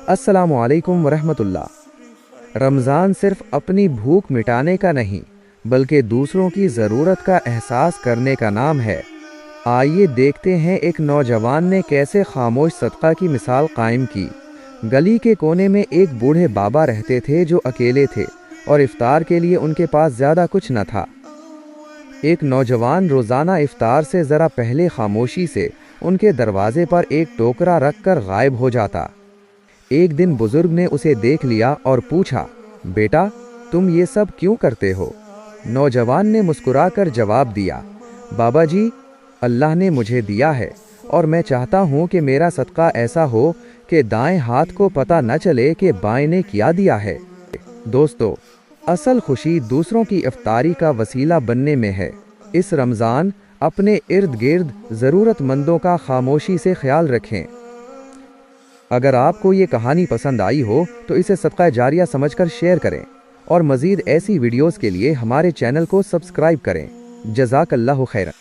अस्सलामु अलैकुम वरहमतुल्लाह। रमज़ान सिर्फ अपनी भूख मिटाने का नहीं बल्कि दूसरों की ज़रूरत का एहसास करने का नाम है। आइए देखते हैं एक नौजवान ने कैसे खामोश सदका की मिसाल कायम की। गली के कोने में एक बूढ़े बाबा रहते थे जो अकेले थे और इफ्तार के लिए उनके पास ज़्यादा कुछ न था। एक नौजवान रोज़ाना इफ्तार से ज़रा पहले खामोशी से उनके दरवाजे पर एक टोकरा रखकर गायब हो जाता। एक दिन बुजुर्ग ने उसे देख लिया और पूछा, बेटा तुम ये सब क्यों करते हो? नौजवान ने मुस्कुराकर जवाब दिया, बाबा जी अल्लाह ने मुझे दिया है और मैं चाहता हूँ कि मेरा सदका ऐसा हो कि दाएं हाथ को पता न चले कि बाएं ने क्या दिया है। दोस्तों, असल खुशी दूसरों की इफ्तारी का वसीला बनने में है। इस रमज़ान अपने इर्द गिर्द ज़रूरतमंदों का खामोशी से ख्याल रखें। अगर आपको ये कहानी पसंद आई हो तो इसे सदका जारिया समझकर शेयर करें और मज़ीद ऐसी वीडियोस के लिए हमारे चैनल को सब्सक्राइब करें। जज़ाकल्लाहु खैरन।